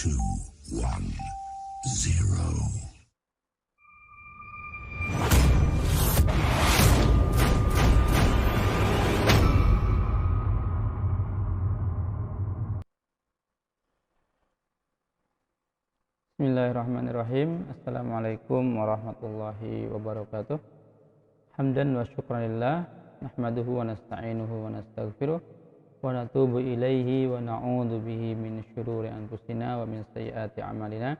2, 1, 0. Bismillahirrahmanirrahim. Assalamualaikum warahmatullahi wabarakatuh. Hamdan wa syukranillah, nahmaduhu wa nasta'inuhu wa nastaghfiruh wa natubu ilaihi wa na'udzu bihi min syururi anfusina wa min sayyiati a'malina.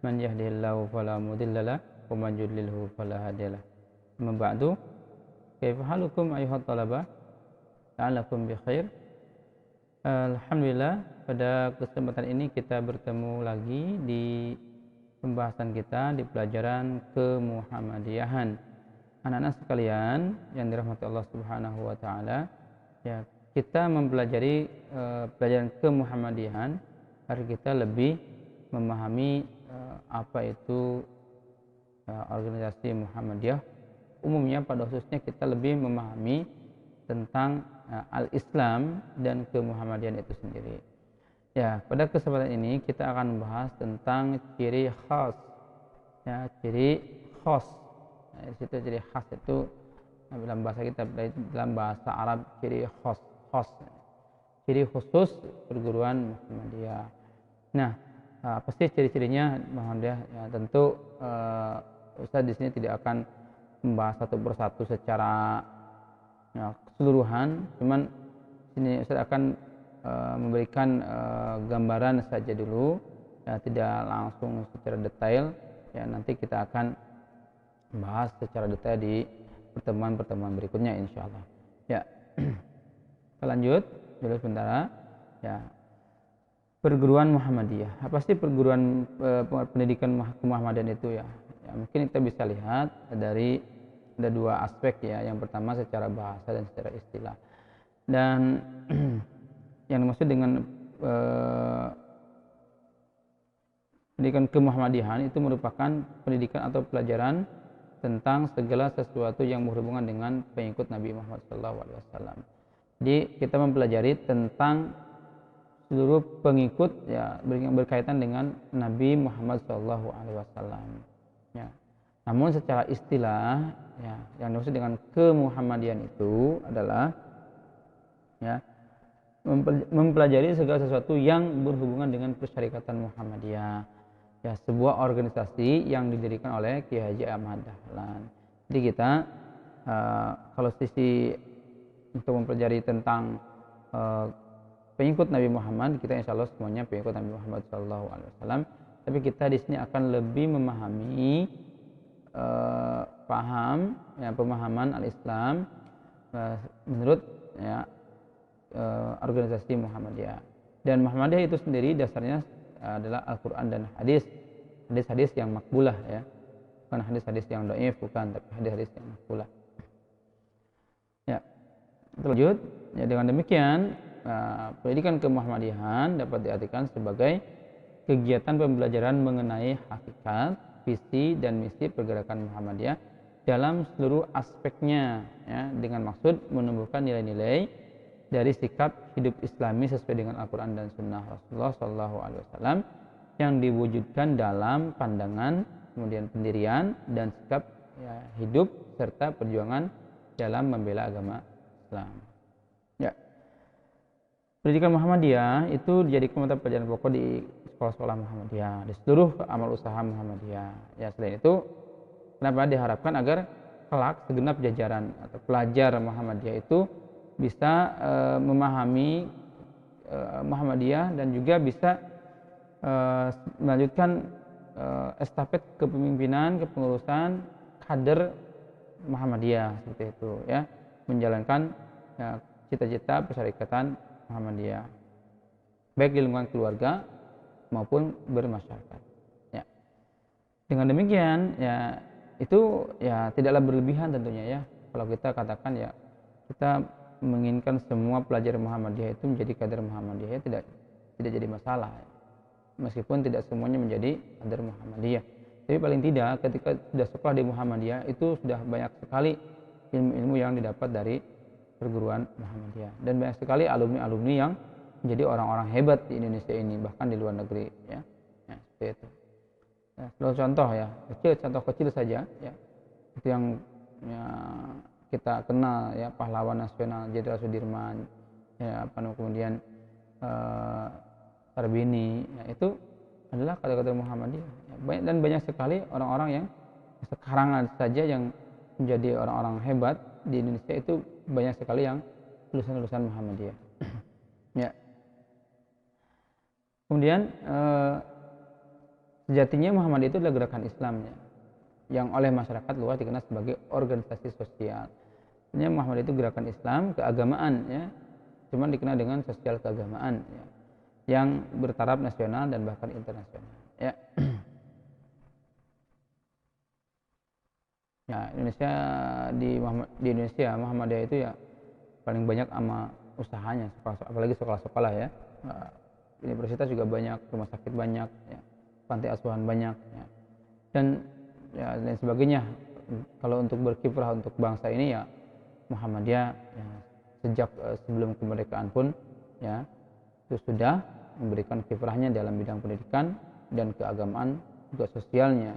Man yahdihillahu fala mudhillalah wa man yudlilhu fala hadiyalah. Amma ba'du. Kaifa halukum ayyuhat talabah? La'allakum bi khair. Alhamdulillah, pada kesempatan ini kita bertemu lagi di pembahasan kita di pelajaran kemuhammadiyahan. Anak-anak sekalian yang dirahmati Allah Subhanahu wa taala, ya, kita mempelajari pelajaran kemuhammadiyahan agar kita lebih memahami apa itu organisasi Muhammadiyah. Umumnya pada khususnya kita lebih memahami tentang al-Islam dan kemuhammadiyahan itu sendiri. Ya, pada kesempatan ini kita akan membahas tentang ciri khas. Ya, ciri khas. Nah, di situ ciri khas itu dalam bahasa kita, dalam bahasa Arab ciri khas. Ciri khusus perguruan Muhammadiyah. Nah, apa sih ciri-cirinya Muhammadiyah? Ya, tentu Ustaz di sini tidak akan membahas satu persatu secara keseluruhan, cuman sini Ustaz akan memberikan gambaran saja dulu, ya, tidak langsung secara detail. Ya, nanti kita akan bahas secara detail di pertemuan-pertemuan berikutnya insyaallah. Ya, kita lanjut dulu sebentar. Ya, perguruan Muhammadiyah. Apa sih perguruan pendidikan Muhammadiyah itu ya? Ya, mungkin kita bisa lihat dari ada dua aspek ya. Yang pertama secara bahasa dan secara istilah. Dan yang dimaksud dengan pendidikan kemuhammadiyahan itu merupakan pendidikan atau pelajaran tentang segala sesuatu yang berhubungan dengan pengikut Nabi Muhammad SAW. Jadi kita mempelajari tentang seluruh pengikut ya yang berkaitan dengan Nabi Muhammad SAW. Ya. Namun secara istilah, ya, yang dimaksud dengan kemuhammadiyahan itu adalah ya, mempelajari segala sesuatu yang berhubungan dengan persyarikatan Muhammadiyah. Ya, sebuah organisasi yang didirikan oleh Kiai Haji Ahmad Dahlan. Jadi kita kalau sisi untuk mempelajari tentang pengikut Nabi Muhammad, kita insya Allah semuanya pengikut Nabi Muhammad SAW. Tapi kita di sini akan lebih memahami pemahaman al-Islam menurut ya, organisasi Muhammadiyah. Dan Muhammadiyah itu sendiri dasarnya adalah Al-Quran dan hadis-hadis yang makbulah ya, bukan hadis-hadis yang dhaif, bukan, tapi hadis-hadis yang makbulah. Ya, lanjut. Ya, dengan demikian pendidikan kemuhammadiyahan dapat diartikan sebagai kegiatan pembelajaran mengenai hakikat, visi dan misi pergerakan Muhammadiyah dalam seluruh aspeknya, ya, dengan maksud menumbuhkan nilai-nilai dari sikap hidup Islami sesuai dengan Al-Quran dan Sunnah Rasulullah SAW yang diwujudkan dalam pandangan, kemudian pendirian dan sikap ya, hidup serta perjuangan dalam membela agama Islam. Ya. Pendidikan Muhammadiyah itu dijadikan mata pelajaran pokok di sekolah-sekolah Muhammadiyah, di seluruh amal usaha Muhammadiyah. Ya, selain itu, kenapa diharapkan agar kelak segenap jajaran atau pelajar Muhammadiyah itu bisa memahami Muhammadiyah dan juga bisa melanjutkan estafet kepemimpinan, kepengurusan kader Muhammadiyah seperti itu ya, menjalankan ya, cita-cita persyarikatan Muhammadiyah baik di lingkungan keluarga maupun bermasyarakat. Ya. Dengan demikian ya itu ya tidaklah berlebihan tentunya ya kalau kita katakan ya kita menginginkan semua pelajar Muhammadiyah itu menjadi kader Muhammadiyah, tidak jadi masalah ya. Meskipun tidak semuanya menjadi kader Muhammadiyah, tapi paling tidak ketika sudah sekolah di Muhammadiyah itu sudah banyak sekali ilmu-ilmu yang didapat dari perguruan Muhammadiyah dan banyak sekali alumni-alumni yang menjadi orang-orang hebat di Indonesia ini bahkan di luar negeri ya. Ya, seperti itu. Ya, contoh ya, contoh kecil saja ya. Itu yang ya, kita kenal ya, pahlawan nasional Jenderal Sudirman ya, kemudian Sarbini ya, itu adalah kader-kader Muhammadiyah ya, dan banyak sekali orang-orang yang sekarang saja yang menjadi orang-orang hebat di Indonesia, itu banyak sekali yang lulusan-lulusan Muhammadiyah. Ya. Kemudian sejatinya Muhammadiyah itu adalah gerakan Islam ya, yang oleh masyarakat luas dikenal sebagai organisasi sosial. Sebenarnya Muhammadiyah itu gerakan Islam keagamaan ya, cuman dikenal dengan sosial keagamaan ya, yang bertaraf nasional dan bahkan internasional ya. Ya, di Indonesia Muhammadiyah itu ya paling banyak ama usahanya, apalagi sekolah-sekolah ya. Universitas juga banyak, rumah sakit banyak ya, panti asuhan banyak ya, dan sebagainya. Kalau untuk berkiprah untuk bangsa ini ya, Muhammadiyah ya, sejak sebelum kemerdekaan pun ya itu sudah memberikan kiprahnya dalam bidang pendidikan dan keagamaan, juga sosialnya.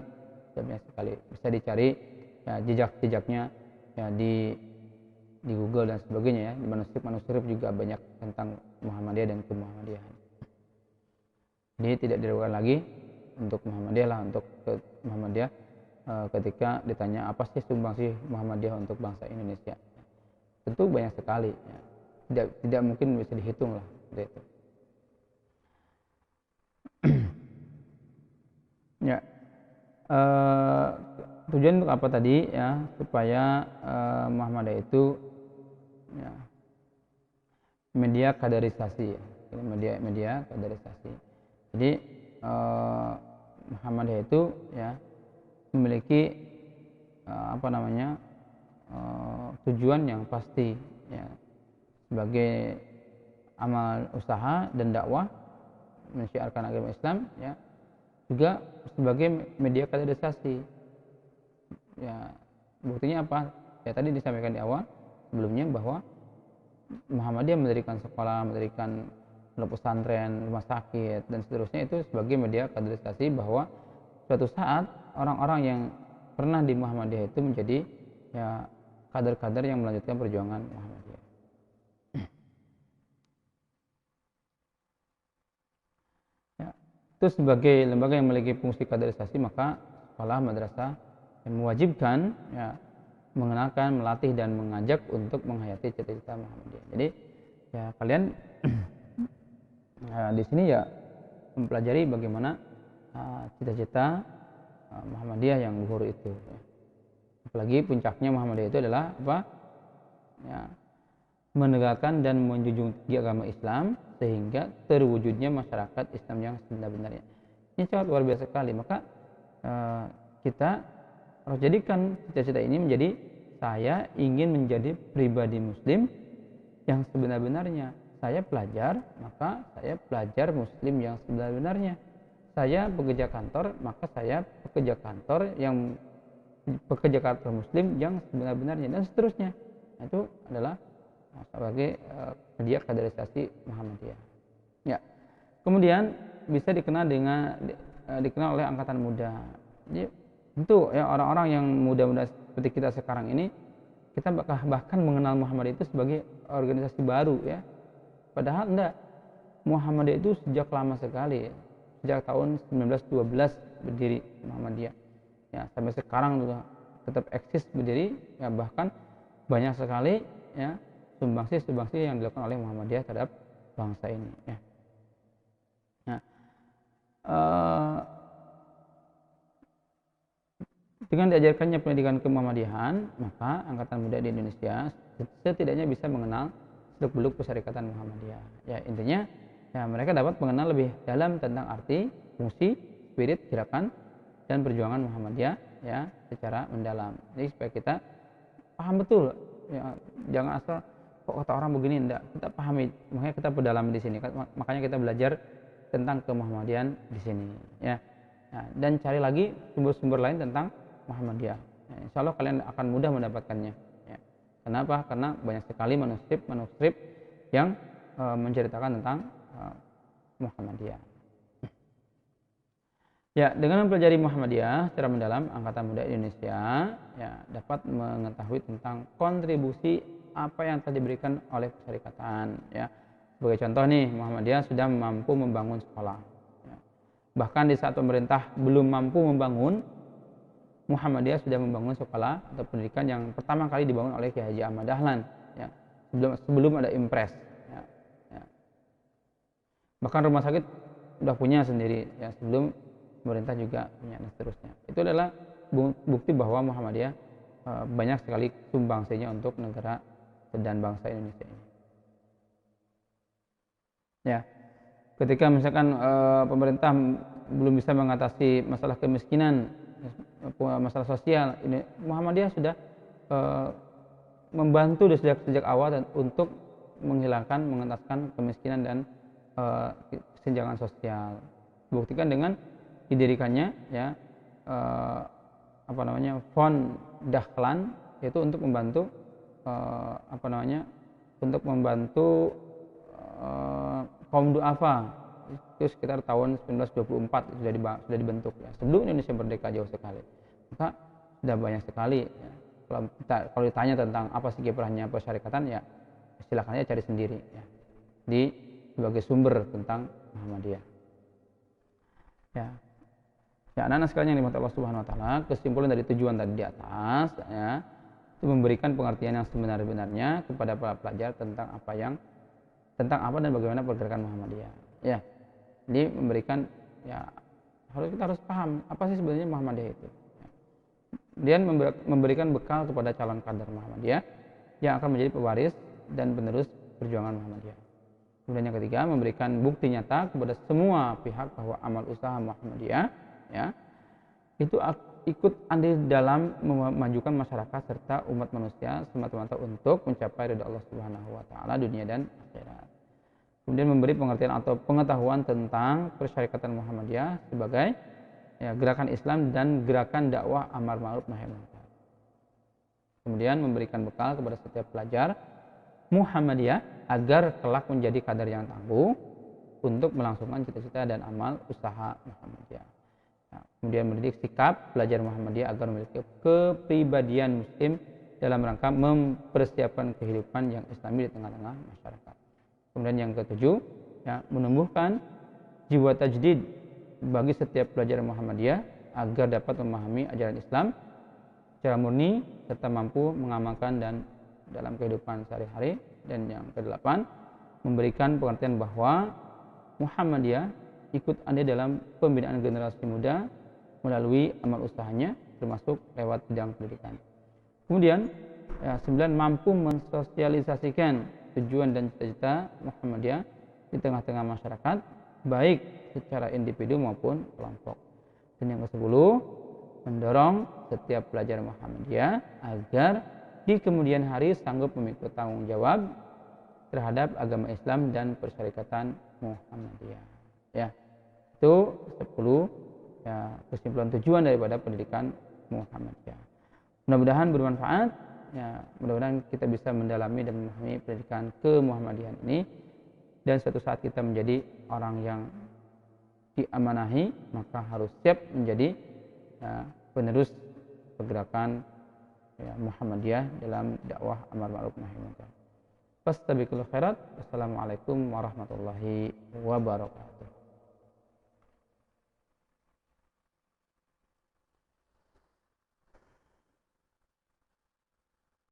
Banyak sekali bisa dicari ya, jejak-jejaknya ya di Google dan sebagainya ya. Di manuskrip juga banyak tentang Muhammadiyah dan kemuhammadiyahan. Jadi tidak diragukan lagi untuk Muhammadiyah lah, untuk Muhammadiyah ketika ditanya apa sih sumbangsih Muhammadiyah untuk bangsa Indonesia, tentu banyak sekali ya. Tidak mungkin bisa dihitung lah seperti itu. Ya, tujuan untuk apa tadi ya, supaya Muhammadiyah itu ya, media kaderisasi ya, media kaderisasi. Jadi Muhammadiyah itu ya memiliki tujuan yang pasti ya, sebagai amal usaha dan dakwah mensyiarkan agama Islam ya, juga sebagai media kaderisasi ya. Buktinya apa ya, tadi disampaikan di awal sebelumnya bahwa Muhammadiyah mendirikan sekolah, mendirikan pesantren, rumah sakit dan seterusnya, itu sebagai media kaderisasi bahwa suatu saat orang-orang yang pernah di Muhammadiyah itu menjadi ya kader-kader yang melanjutkan perjuangan Muhammadiyah. Ya, itu sebagai lembaga yang memiliki fungsi kaderisasi, maka sekolah madrasah yang mewajibkan ya mengenalkan, melatih dan mengajak untuk menghayati cita-cita Muhammadiyah. Jadi ya kalian di sini ya mempelajari bagaimana cita-cita Muhammadiyah yang luhur itu. Apalagi puncaknya Muhammadiyah itu adalah apa? Ya, menegakkan dan menjunjung tinggi agama Islam sehingga terwujudnya masyarakat Islam yang sebenar-benarnya. Ini sangat luar biasa sekali. Maka kita harus jadikan cita-cita ini menjadi, saya ingin menjadi pribadi Muslim yang sebenar-benarnya. Saya pelajar, maka saya pelajar Muslim yang sebenar-benarnya. Saya pekerja kantor, maka saya pekerja kantor Muslim yang sebenar-benarnya, dan seterusnya. Nah, itu adalah sebagai media kaderisasi Muhammadiyah. Ya. Kemudian bisa dikenal oleh angkatan muda. Jadi tentu ya orang-orang yang muda-muda seperti kita sekarang ini, kita bahkan mengenal Muhammadiyah itu sebagai organisasi baru ya. Padahal enggak. Muhammadiyah itu sejak lama sekali ya. Sejak tahun 1912 berdiri Muhammadiyah. Ya, sampai sekarang juga tetap eksis berdiri ya, bahkan banyak sekali ya sumbangsi yang dilakukan oleh Muhammadiyah terhadap bangsa ini ya. Nah, dengan diajarkannya pendidikan kemuhammadiyahan, maka angkatan muda di Indonesia setidaknya bisa mengenal seluk-beluk persyarikatan Muhammadiyah. Ya, intinya ya mereka dapat mengenal lebih dalam tentang arti, fungsi, spirit, gerakan dan perjuangan Muhammadiyah ya secara mendalam. Jadi supaya kita paham betul ya, jangan asal kok kata orang begini, enggak, kita pahami, makanya kita perdalam di sini. Makanya kita belajar tentang kemuhammadiyahan di sini ya. Nah, dan cari lagi sumber-sumber lain tentang Muhammadiyah. Ya, insya Allah kalian akan mudah mendapatkannya. Ya. Kenapa? Karena banyak sekali manuskrip yang menceritakan tentang Muhammadiyah. Ya, dengan mempelajari Muhammadiyah secara mendalam, Angkatan Muda Indonesia ya dapat mengetahui tentang kontribusi apa yang telah diberikan oleh persyarikatan ya. Sebagai contoh nih, Muhammadiyah sudah mampu membangun sekolah. Ya. Bahkan di saat pemerintah belum mampu membangun, Muhammadiyah sudah membangun sekolah atau pendidikan yang pertama kali dibangun oleh Kiai Haji Ahmad Dahlan ya. Sebelum ada Impres ya. Ya. Bahkan rumah sakit sudah punya sendiri ya sebelum pemerintah juga punya dan seterusnya. Itu adalah bukti bahwa Muhammadiyah banyak sekali sumbangsinya untuk negara dan bangsa Indonesia ini. Ya, ketika misalkan pemerintah belum bisa mengatasi masalah kemiskinan, masalah sosial, ini Muhammadiyah sudah membantu sejak awal dan untuk mengentaskan kemiskinan dan kesenjangan sosial. Buktikan dengan didirikannya ya Fond Dahlan, yaitu untuk membantu untuk membantu kaum duafa. Itu sekitar tahun 1924 sudah dibentuk ya, sebelum Indonesia merdeka jauh sekali. Maka sudah banyak sekali ya. Kalau ditanya tentang apa sih kiprahnya persyarikatan, ya silakan aja cari sendiri ya di sebagai sumber tentang Muhammadiyah. Ya, anak-anak sekalian yang dimuliakan Allah Subhanahu wa taala, kesimpulan dari tujuan tadi di atas ya, itu memberikan pengertian yang sebenar-benarnya kepada para pelajar tentang apa dan bagaimana pergerakan Muhammadiyah. Ya. Jadi memberikan ya kita harus paham apa sih sebenarnya Muhammadiyah itu. Ya. Kemudian memberikan bekal kepada calon kader Muhammadiyah yang akan menjadi pewaris dan penerus perjuangan Muhammadiyah. Kemudian yang ketiga, memberikan bukti nyata kepada semua pihak bahwa amal usaha Muhammadiyah ya itu ikut andil dalam memajukan masyarakat serta umat manusia semata-mata untuk mencapai ridha Allah Subhanahu wa taala dunia dan akhirat. Kemudian memberi pengertian atau pengetahuan tentang persyarikatan Muhammadiyah sebagai ya, gerakan Islam dan gerakan dakwah amar ma'ruf nahi munkar. Kemudian memberikan bekal kepada setiap pelajar Muhammadiyah agar kelak menjadi kader yang tangguh untuk melangsungkan cita-cita dan amal usaha Muhammadiyah. Nah, kemudian mendidik sikap pelajar Muhammadiyah agar memiliki kepribadian muslim dalam rangka mempersiapkan kehidupan yang islami di tengah-tengah masyarakat. Kemudian yang ketujuh, ya, menumbuhkan jiwa tajdid bagi setiap pelajar Muhammadiyah agar dapat memahami ajaran Islam secara murni serta mampu mengamalkan dan dalam kehidupan sehari-hari. Dan yang kedelapan, memberikan pengertian bahwa Muhammadiyah ikut andil dalam pembinaan generasi muda melalui amal usahanya termasuk lewat bidang pendidikan. Kemudian ya, 9, mampu mensosialisasikan tujuan dan cita-cita Muhammadiyah di tengah-tengah masyarakat baik secara individu maupun kelompok. Dan yang ke-10, mendorong setiap pelajar Muhammadiyah agar di kemudian hari sanggup memikul tanggung jawab terhadap agama Islam dan persyarikatan Muhammadiyah. Ya, itu 10 ya, kesimpulan tujuan daripada pendidikan Muhammadiyah. Mudah-mudahan bermanfaat. Ya, mudah-mudahan kita bisa mendalami dan memahami pendidikan ke-Muhammadiyahan ini, dan suatu saat kita menjadi orang yang diamanahi, maka harus siap menjadi ya, penerus pergerakan ya, Muhammadiyah dalam dakwah amar ma'ruf nahi munkar. Fastabiqul khairat. Wassalamualaikum warahmatullahi wabarakatuh.